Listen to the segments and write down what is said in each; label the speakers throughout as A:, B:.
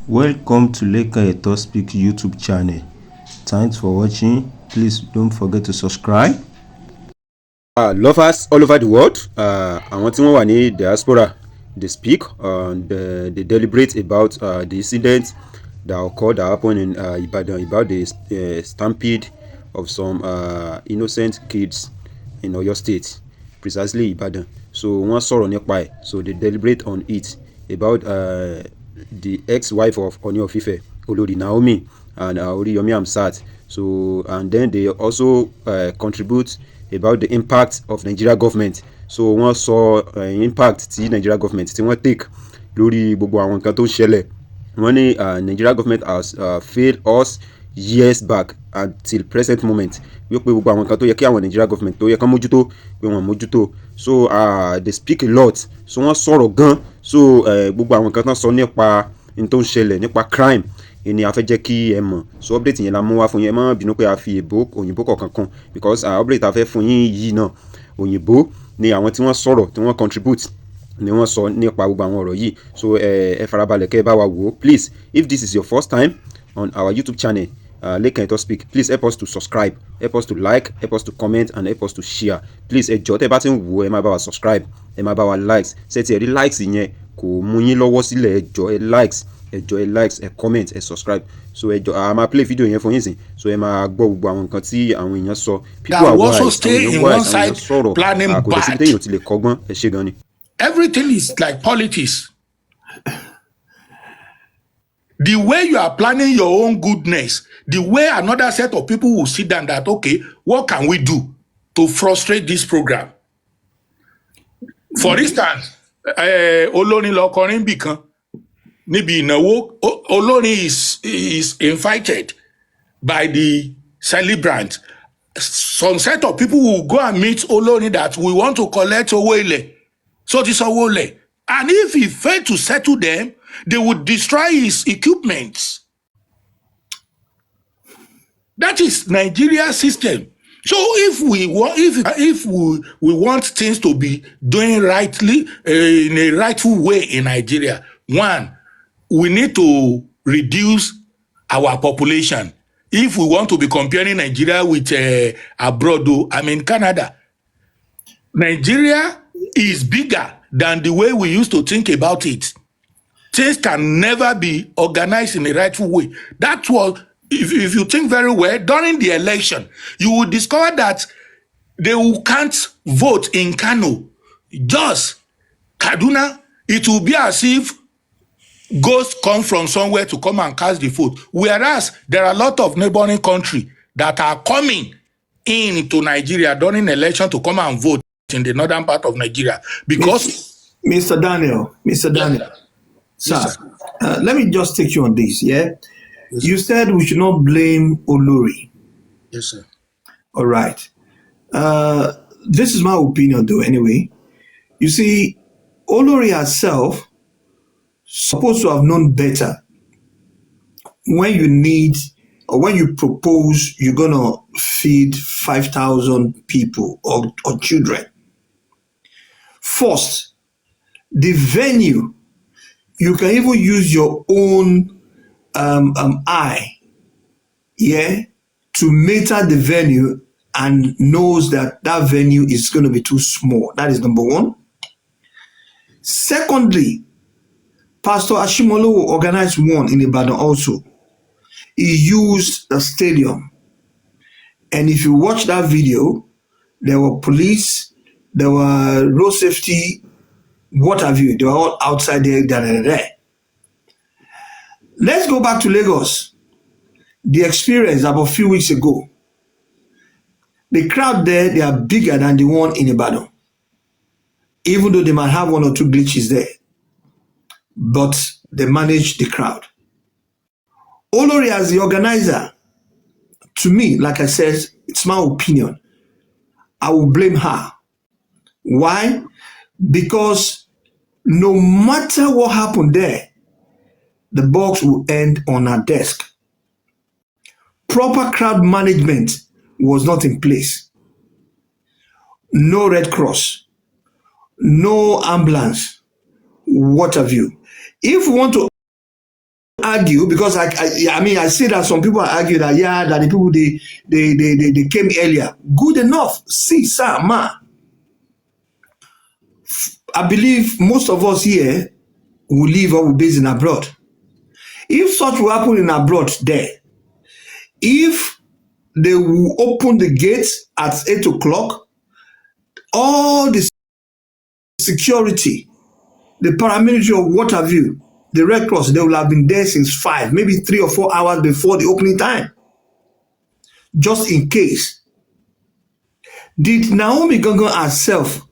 A: Welcome to Leka Speak YouTube channel. Thanks for watching. Please don't forget to subscribe.
B: Lovers all over the world, àwọn tí wọ́n wà ní diaspora, they speak and they deliberate about the incident that occurred, that happened in Ibadan, about the stampede of some innocent kids in Oyo State, precisely Ibadan. So wọ́n sọ̀rọ̀ nípa ẹ̀, so they deliberate on it about the ex-wife of Ooni of Ife, Olori Naomi, and Oriyomi Hamzat. So and then they also contribute about the impact of Nigeria government. So wọ́n sọ impact tí Nigeria government tí wọ́n take lórí gbogbo àwọn nǹkan tó ń ṣẹlẹ̀. Wọ́n ní Nigeria government has failed us years back until present moment. Wípé gbogbo àwọn nǹkan tó yẹ kí àwọn Nigeria government tó yẹ kán mójútó pé wọ́n mójútó. So they speak a lot. So wọ́n sọ̀rọ̀ gan. So gbogbo àwọn nǹkan tán sọ nípa n tó ń ṣẹlẹ̀ nípa crime ni a fẹ́ jẹ́ kí ẹ mọ̀. So update yẹn la mú wá fún yín. Ẹ má bínú pé a fi òyìnbó kọ̀ọ̀kan kan because update a fẹ́ fún yín yìí náà òyìnbó ni àwọn tí wọ́n sọ̀rọ̀ tí wọ́n contribute ni wọ́n sọ nípa gbogbo àwọn ọ̀rọ̀ yìí. So ẹ farabalẹ̀ kẹ́ ẹ bá wa wò ó. Please, if this is your first time on our YouTube channel, Leka Speak, please help us to subscribe, help us to like, help us to comment and help us to share. Please ẹ jọ̀ọ́ tẹ́ bá ti ń wò ẹ má bá wa subscribe, ẹ má bá wa likes. Ṣé ti ẹ rí likes yẹn kò mú yín lọ́wọ́ sílẹ̀, ẹ jọ̀ọ́ ẹ likes, ẹ comment, ẹ subscribe. So ẹ jọ̀ọ́ a máa play video yẹn fún yín sìn. So ẹ máa gbọ́ gbogbo àwọn nǹkan tí àwọn èèyàn sọ. People are wise, àwọn èèyàn wise, àwọn èèyàn sọ̀rọ̀. Kò dẹ̀ síbi téèyàn ti lè kọ́gbọ́n. Ẹ ṣé gan ni.
C: Everything is like politics. The way you are planning your own goodness, the way another set of people will sit down that, okay, what can we do to frustrate this program? For instance, Olori lọ kọrin bì kan níbi ìnáwó. Olori is invited by the celebrant. Some set of people will go and meet Olori that we want to collect owó ilẹ̀. So this owó ilẹ̀. And if he failed to settle them, they would destroy his equipment. That is Nigeria's system. So if we want things to be doing rightly in a rightful way in Nigeria, one, we need to reduce our population. If we want to be comparing Nigeria with abroad, I mean Canada, Nigeria is bigger than the way we used to think about it. Things can never be organized in a rightful way. That's what, if you think very well, during the election, you will discover that they can't vote in Kano, just Kaduna. It will be as if ghosts come from somewhere to come and cast the vote. Whereas there are a lot of neighboring countries that are coming into Nigeria during election to come and vote in the northern part of Nigeria. Because
D: Mr. Daniel, sir,
C: yes, sir.
D: Let me just take you on this, yeah?
C: Yes,
D: you said we should not blame Olori.
C: Yes, sir.
D: All right. This is my opinion, though, anyway. You see, Olori herself supposed to have known better when you need or when you propose you're going to feed 5,000 people or children. First, the venue, you can even use your own eye, yeah, to meter the venue and knows that that venue is going to be too small. That is number one. Secondly, Pastor Ashimolo organized one in Ibadan also. He used a stadium. And if you watch that video, there were police, there were road safety, what have you. They were all outside there. Let's go back to Lagos. The experience about a few weeks ago. The crowd there, they are bigger than the one in Ibadan. Even though they might have one or two glitches there. But they manage the crowd. Olori as the organizer, to me, like I said, it's my opinion. I will blame her. Why? Because no matter what happened there, the box will end on her desk. Proper crowd management was not in place. No Red Cross, no ambulance, what have you. If we want to argue because I mean I see that some people are arguing that that the people they came earlier. Good enough. See, sir, ma. I believe most of us here will live or will base in abroad. If such will happen in abroad there, if they will open the gates at 8 o'clock, all the security, the paramilitary or what have you, the Red Cross, they will have been there since 5, maybe 3 or 4 hours before the opening time, just in case. Did Naomi Gangan herself,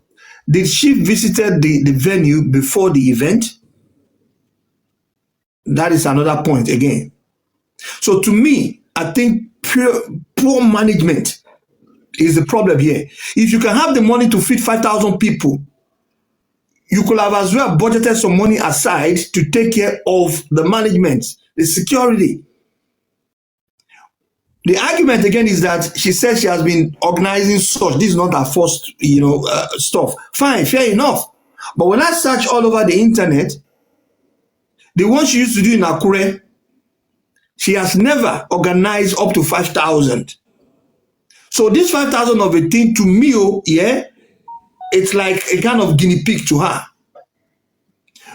D: did she visited the venue before the event? That is another point again. So to me, I think poor management is the problem here. If you can have the money to feed 5,000 people, you could have as well budgeted some money aside to take care of the management, the security. The argument again is that she says she has been organizing such. This is not her first, stuff. Fine, fair enough. But when I search all over the internet, the one she used to do in Akure, she has never organized up to 5,000. So this 5,000 of a thing to me, it's like a kind of guinea pig to her,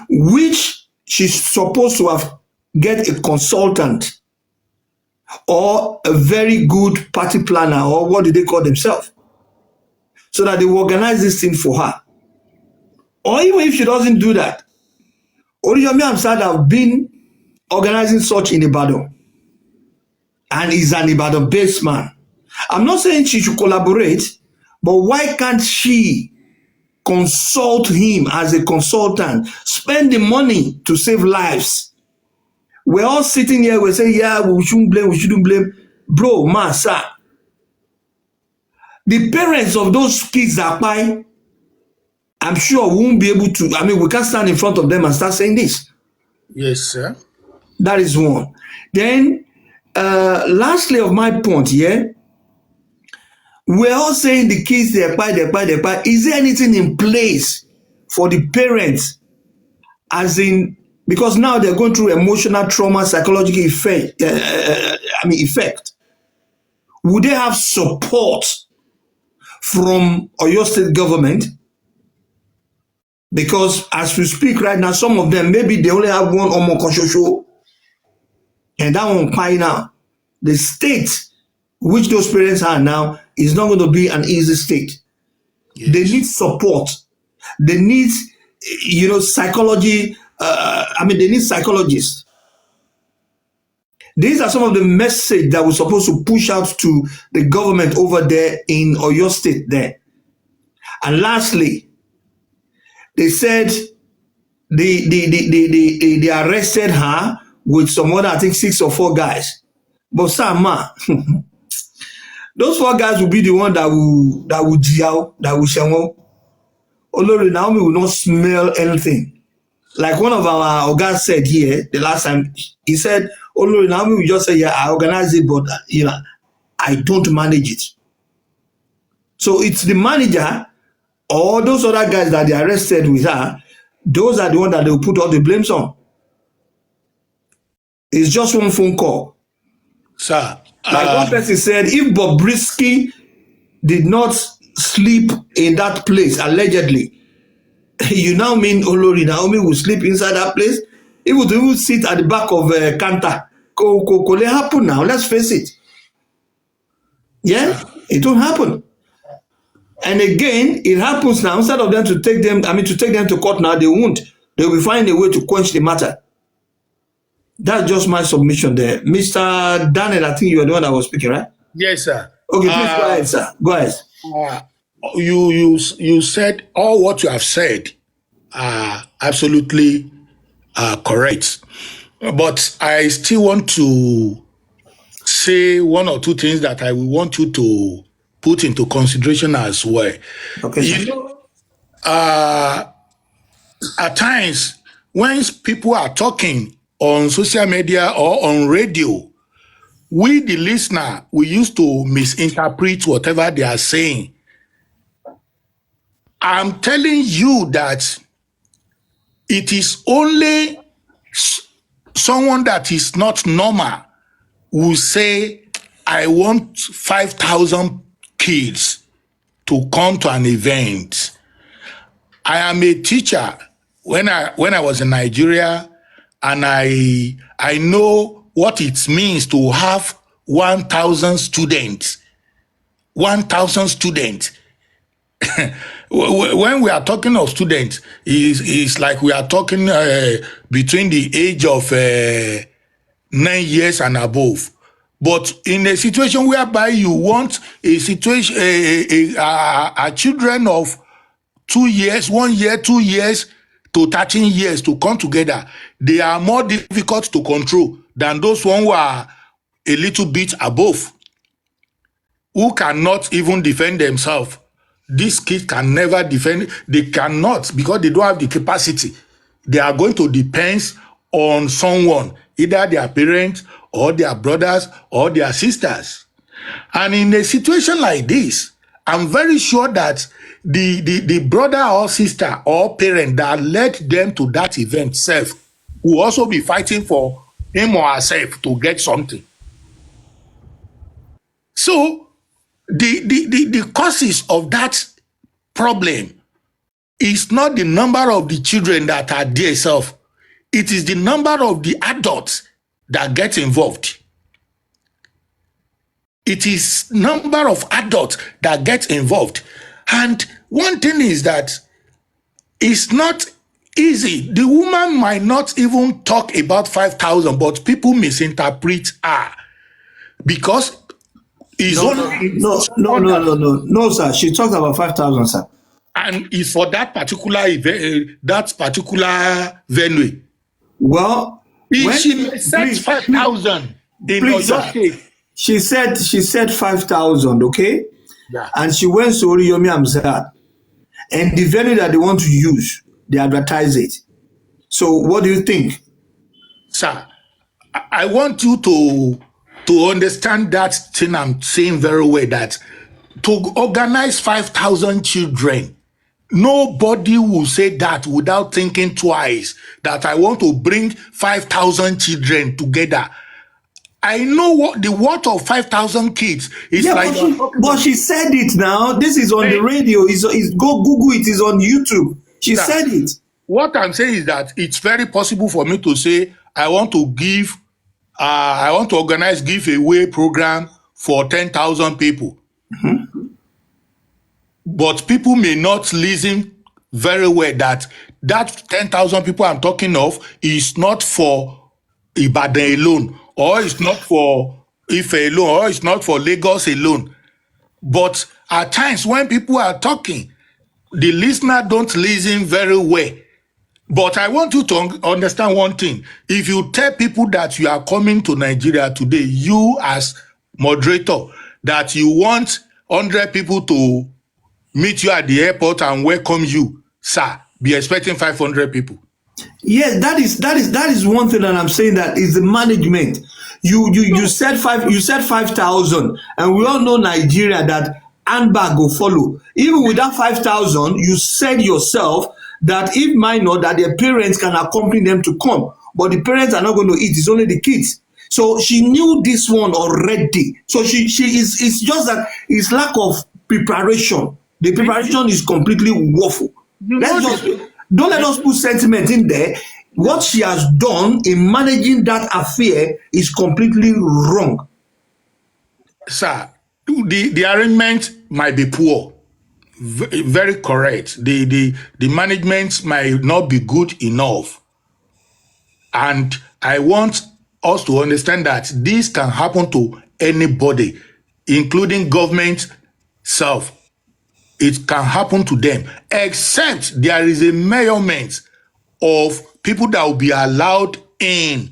D: which she's supposed to have get a consultant or a very good party planner, or what do they call themselves, so that they will organize this thing for her. Or even if she doesn't do that, Oriyomi Hamzat have been organizing such in Ibadan, and is an Ibadan-based man. I'm not saying she should collaborate, but why can't she consult him as a consultant, spend the money to save lives? We're all sitting here, we say, yeah, we shouldn't blame. Bro, man, sir. The parents of those kids that buy, I'm sure won't be able to, I mean, we can't stand in front of them and start saying this.
C: Yes, sir.
D: That is one. Then, lastly of my point, we're all saying the kids, they buy. Is there anything in place for the parents, as in, because now they're going through emotional trauma, psychological effect. Would they have support from Oyo State government? Because as we speak right now, some of them, maybe they only have one Omo Koshosho, and that one pie now. The state which those parents are now is not going to be an easy state. Yes. They need support. They need, psychology. They need psychologists. These are some of the message that we're supposed to push out to the government over there in Oyo State there. And lastly, they said they arrested her with some other, I think 6 or 4 guys. But Sama, those 4 guys will be the one that will jiao, that will shango. Olori, Naomi will not smell anything. Like one of our guys said here the last time, he said, Olori, Naomi will just say, yeah, I organize it, but I don't manage it. So it's the manager or those other guys that they arrested with her, those are the ones that they will put all the blames on. It's just one phone call.
C: Sir.
D: Like one person said, if Bobrisky did not sleep in that place, allegedly, you now mean Olori Naomi will sleep inside that place? It would even sit at the back of Kanta. Could it happen now? Let's face it. Yeah, it won't happen. And again, it happens now. Instead of them to take them to court now, they won't. They will find a way to quench the matter. That's just my submission there. Mr. Daniel, I think you are the one that was speaking, right?
C: Yes, sir.
D: Okay, please go ahead, sir. Go ahead.
C: You said all what you have said are absolutely correct. But I still want to say 1 or 2 things that I will want you to put into consideration as well.
D: Okay, sir.
C: At times, when people are talking on social media or on radio, we, the listener, we used to misinterpret whatever they are saying. I'm telling you that it is only someone that is not normal will say, I want 5,000 kids to come to an event. I am a teacher. When I was in Nigeria, and I know what it means to have 1,000 students. 1,000 students. When we are talking of students, it's like we are talking between the age of 9 years and above. But in a situation whereby you want a situation, a children of 2 years, 1 year, 2 years to 13 years to come together, they are more difficult to control than those one who are a little bit above, who cannot even defend themselves. These kids can never defend, they cannot, because they don't have the capacity. They are going to depend on someone, either their parents or their brothers or their sisters. And in a situation like this, I'm very sure that the brother or sister or parent that led them to that event self will also be fighting for him or herself to get something. So the causes of that problem is not the number of the children that are there itself. It is the number of the adults that get involved. It is number of adults that get involved. And one thing is that it's not easy. The woman might not even talk about 5,000, but people misinterpret her because it's only
D: No, sir. She talked about 5,000, sir.
C: and it's for that particular event, that particular venue.
D: Well,
C: If she said 5,000 in
D: please,
C: your
D: sir.
C: state,
D: She said 5,000, okay?
C: yeah.
D: And she went to Oriyomi Hamzat. And the venue that they want to use, they advertise it. So what do you think?
C: Sir, I want you to understand that thing I'm saying very well, that to organize 5,000 children, nobody will say that without thinking twice, that I want to bring 5,000 children together. I know what the worth of 5,000 kids is
D: Yeah,
C: like.
D: but she said it now. This is on the radio. It's go Google it. It's on YouTube. She
C: Sir,
D: said it.
C: What I'm saying is that it's very possible for me to say I want to give, I want to organize giveaway program for 10,000 people. But people may not listen very well that 10,000 people I'm talking of is not for Ibadan alone, or it's not for Ife alone, or it's not for Lagos alone. But at times when people are talking, the listener don't listen very well. But I want you to understand one thing. If you tell people that you are coming to Nigeria today, you as moderator, that you want 100 people to meet you at the airport and welcome you, sir, be expecting 500 people.
D: Yes, that is one thing that I'm saying, that is the management. You said 5,000, and we all know Nigeria that handbag will follow. Even with that 5,000, you said yourself that if minor, that their parents can accompany them to come, but the parents are not going to eat. It's only the kids. So she knew this one already. So she is. It's just that it's lack of preparation. The preparation is completely woeful. Don't let us put sentiment in there. What she has done in managing that affair is completely wrong.
C: Sir, the arrangement might be poor, very correct. The management might not be good enough. And I want us to understand that this can happen to anybody, including government self. It can happen to them, except there is a measurement of people that will be allowed in.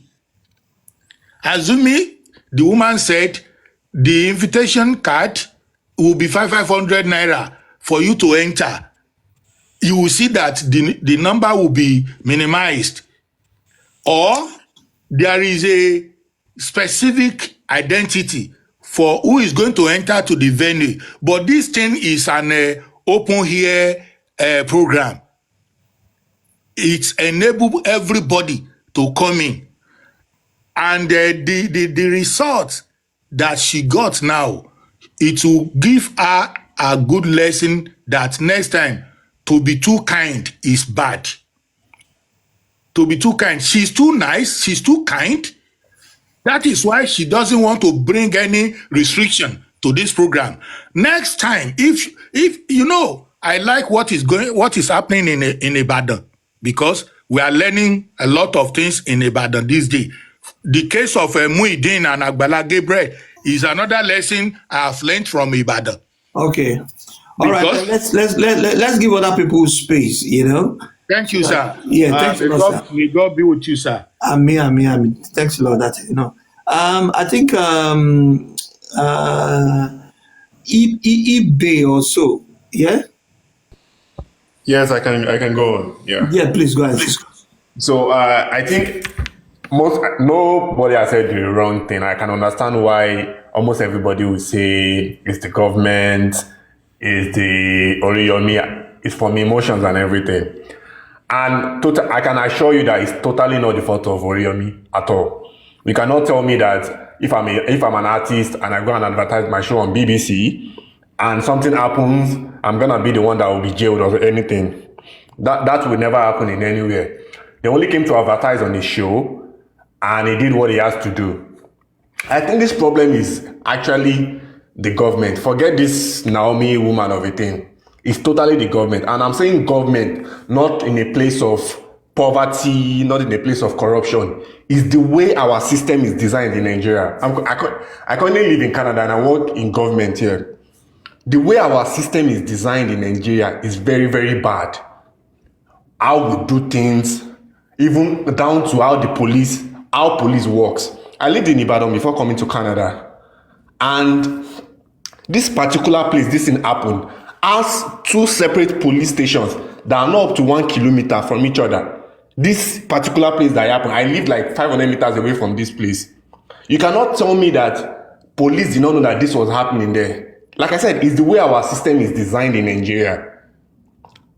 C: Assuming the woman said the invitation card will be 500 naira for you to enter, you will see that the number will be minimized. Or there is a specific identity for who is going to enter to the venue. But this thing is an open air program. It enables everybody to come in. And the result that she got now, it will give her a good lesson that next time to be too kind is bad. To be too kind. She's too nice. She's too kind. That is why she doesn't want to bring any restriction to this program. Next time, if you know, I like what is happening in Ibadan, because we are learning a lot of things in Ibadan this day. The case of Muhyiddin and Agbala Gabriel is another lesson I have learned from Ibadan.
D: Okay. All right.
C: Because
D: Let's give other people space.
C: thank you, sir.
D: Yeah. Thanks a lot, sir.
C: May God be with you, sir.
D: Amen. Thanks a lot. I think eBay also. Yeah.
E: Yes, I can go on. Yeah.
D: Yeah. Please go ahead.
E: So I think nobody has said the wrong thing. I can understand why almost everybody will say it's the government, it's the Oriyomi, it's from emotions and everything. And I can assure you that it's totally not the fault of Oriyomi at all. You cannot tell me that if I'm an artist and I go and advertise my show on BBC and something happens, I'm gonna be the one that will be jailed or anything. That will never happen in anywhere. They only came to advertise on the show and he did what he has to do. I think this problem is actually the government. Forget this Naomi woman of a thing. It's totally the government. And I'm saying government, not in a place of poverty, not in a place of corruption. It's the way our system is designed in Nigeria. I currently live in Canada and I work in government here. The way our system is designed in Nigeria is very, very bad. How we do things, even down to how police works. I lived in Ibadan before coming to Canada. And this particular place, this thing happened, has 2 separate police stations that are not up to 1 kilometer from each other. This particular place that happened, I lived like 500 meters away from this place. You cannot tell me that police did not know that this was happening there. Like I said, it's the way our system is designed in Nigeria.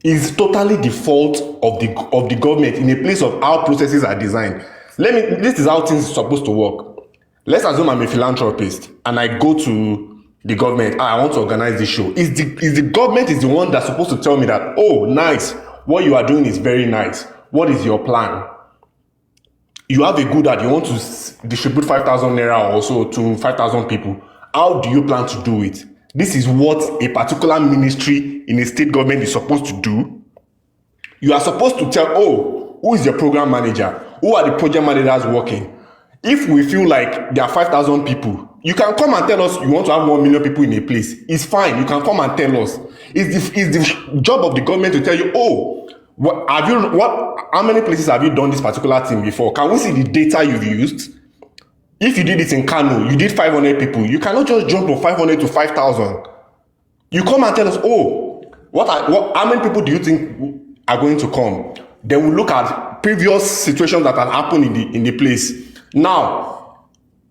E: It's totally the fault of the government in a place of how processes are designed. This is how things are supposed to work. Let's assume I'm a philanthropist and I go to the government. I want to organize this show. Is the government is the one that's supposed to tell me that, oh, nice, what you are doing is very nice. What is your plan? You have a good ad. You want to distribute 5,000 naira or so to 5,000 people. How do you plan to do it? This is what a particular ministry in a state government is supposed to do. You are supposed to tell, oh, who is your program manager? Who are the project managers working? If we feel like there are 5,000 people, you can come and tell us you want to have 1 million people in a place. It's fine. You can come and tell us. It's the job of the government to tell you, oh, how many places have you done this particular thing before? Can we see the data you've used? If you did it in Kano, you did 500 people. You cannot just jump from 500 to 5,000. You come and tell us, oh, how many people do you think are going to come? Then we look at previous situations that have happened in the place. Now,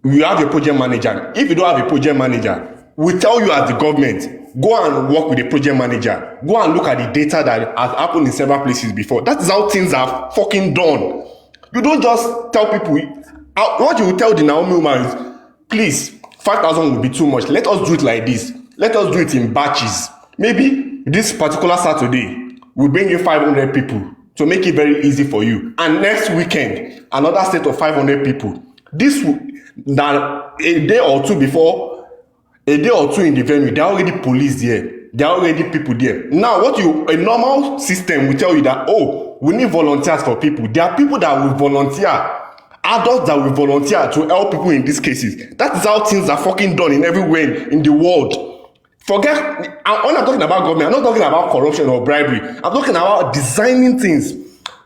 E: you have a project manager. If you don't have a project manager, we tell you as the government, go and work with the project manager. Go and look at the data that has happened in several places before. That is how things are fucking done. You don't just tell people. What you will tell the Naomi woman is, please, 5,000 will be too much. Let us do it like this. Let us do it in batches. Maybe this particular Saturday, we'll bring you 500 people to make it very easy for you. And next weekend, another set of 500 people. This will, now, a day or two in the venue, there are already police there. There are already people there. Now, a normal system will tell you that, oh, we need volunteers for people. There are people that will volunteer. Adults that will volunteer to help people in these cases. That is how things are fucking done in everywhere in the world. Forget, when I'm talking about government, I'm not talking about corruption or bribery. I'm talking about designing things.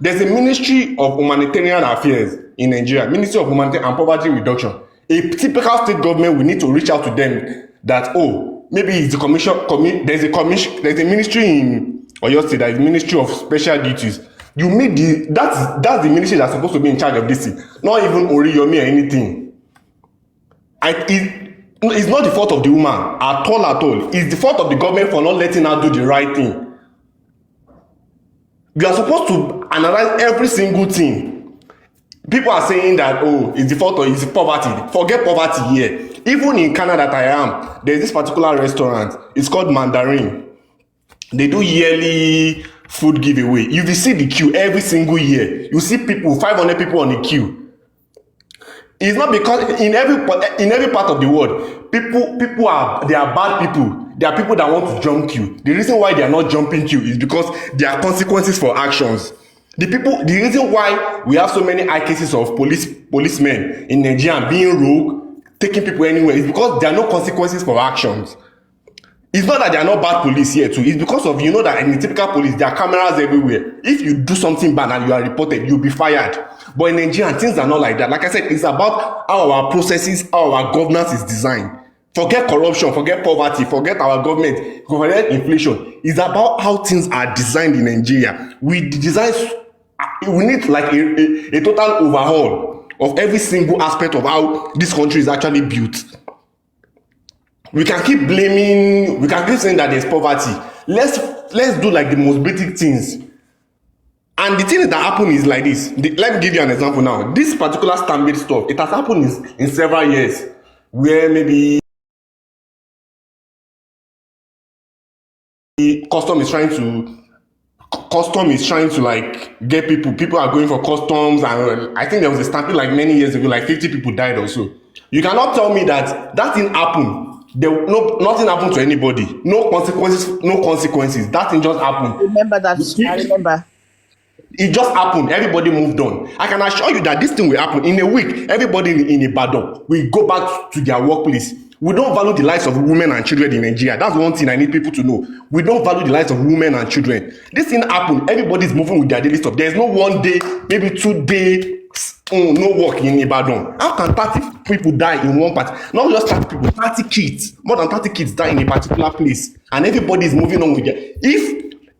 E: There's a Ministry of Humanitarian Affairs in Nigeria, Ministry of Humanitarian and Poverty Reduction. A typical state government will need to reach out to them that, oh, maybe it's the there's a ministry in Oyo State, that is Ministry of Special Duties. You meet that's the ministry that's supposed to be in charge of this thing, not even Oriyomi or anything. It's not the fault of the woman at all. It's the fault of the government for not letting her do the right thing. You are supposed to analyze every single thing. people are saying that, oh, it's the fault or it's poverty. Forget poverty here. Even in Canada that I am, there's this particular restaurant. It's called Mandarin. They do yearly food giveaway. You will see the queue every single year. You see people, 500 people on the queue. It's not because in every part of the world, people are bad people. There are people that want to jump queue. The reason why they are not jumping queue is because there are consequences for actions. The reason why we have so many high cases of policemen in Nigeria being rogue, taking people anywhere, is because there are no consequences for actions. It's not that there are not bad police here too. It's because of, you know, that in the typical police, there are cameras everywhere. If you do something bad and you are reported, you'll be fired. But in Nigeria, things are not like that. Like I said, it's about how our processes, how our governance is designed. Forget corruption, forget poverty, forget our government, forget inflation. It's about how things are designed in Nigeria. We need like a total overhaul of every single aspect of how this country is actually built. We can keep blaming, we can keep saying that there's poverty. Let's do like the most basic things. And the thing that happened is like this. Let me give you an example now. This particular Stampede stuff, it has happened in several years, where maybe custom is trying to like get people are going for customs, and I think there was a Stampede like many years ago, like 50 people died or so. You cannot tell me that didn't happen. Nothing happened to anybody. No consequences. That thing just happened.
F: Remember that. I remember.
E: It just happened. Everybody moved on. I can assure you that this thing will happen in a week. Everybody in Ibadan will go back to their workplace. We don't value the lives of women and children in Nigeria. That's one thing I need people to know. We don't value the lives of women and children. This thing happened. Everybody's moving with their daily stuff. There's no one day, maybe 2 days, no work in Ibadan. How can 30 people die in one party? Not just 30 people, 30 kids. More than 30 kids die in a particular place. And everybody is moving on with it.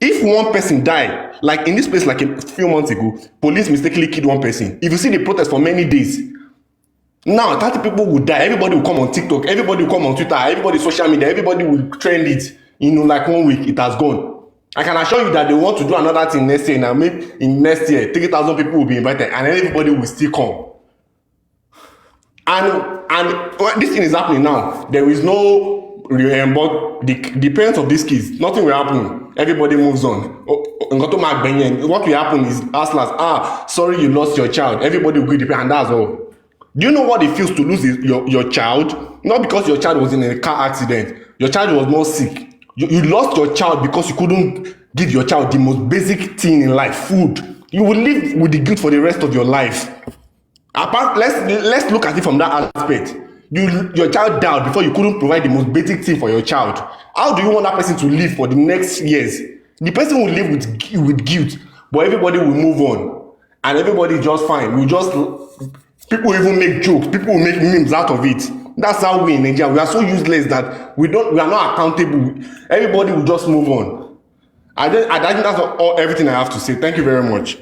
E: If one person die, like in this place, like a few months ago, police mistakenly killed one person. If you see the protest for many days, now 30 people will die. Everybody will come on TikTok. Everybody will come on Twitter. Everybody social media. Everybody will trend it. Like 1 week, it has gone. I can assure you that they want to do another thing next year. Now, maybe in next year, 3,000 people will be invited, and everybody will still come. And this thing is happening now. There is no but the parents of these kids, nothing will happen. Everybody moves on. What will happen is, sorry you lost your child. Everybody will give the parent, and that's all. Do you know what it feels to lose your child? Not because your child was in a car accident. Your child was not sick. You lost your child because you couldn't give your child the most basic thing in life, food. You will live with the guilt for the rest of your life. Let's look at it from that aspect. Your child died before you couldn't provide the most basic thing for your child. How do you want that person to live for the next years? The person will live with guilt, but everybody will move on, and everybody is just fine. People even make jokes. People will make memes out of it. That's how we in Nigeria, we are so useless that we are not accountable. Everybody will just move on. I think that's everything I have to say. Thank you very much.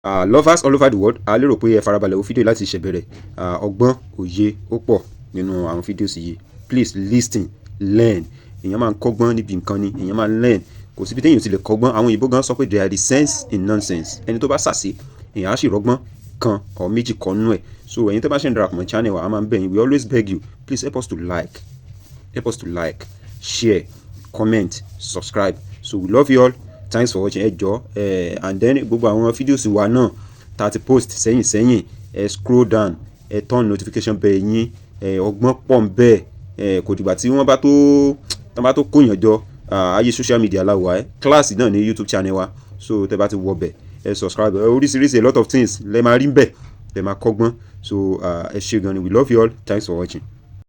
B: Lovers all over the world, a lérò pé ẹ farabalẹ̀ wo fídíò láti ṣẹ̀bẹ̀rẹ̀ ọgbọ́n òye ó pọ̀ nínú àwọn fídíò yìí. Please listen, learn. Èèyàn máa ń kọ́gbọ́n níbi nǹkan ni, èèyàn máa ń learn. Kò síbi téèyàn ti lè kọ́gbọ́n. Àwọn òyìnbó gan sọ pé there are the sense in nonsense. Ẹni tó bá ṣàṣe, èèyàn á sì rọ́gbọ́n kan or méjì kan nú ẹ̀. So ẹ̀yin tó bá ṣe ń darapọ̀ mọ́ channel wa, a máa ń bẹ̀ yín. We always beg you, please help us to like, share, comment, subscribe. So we love you all. Thanks for watching. And then gbogbo àwọn videos wa náà tá ti post sẹ́yìn scroll down, turn notification bell yín, ọgbọ́n pọ̀ ń bẹ́ẹ̀, kò dìgbà tí wọ́n bá tó kóyàn jọ, ayé social media láwàá class náà ní YouTube channel wa. So tẹ́ bá ti wọ bẹ̀, subscribe, oríṣiríṣi a lot of things lẹ máa rí ń bẹ̀, lẹ máa kọ́gbọ́n. So ẹ ṣé gan ni. We love you all. Thanks for watching.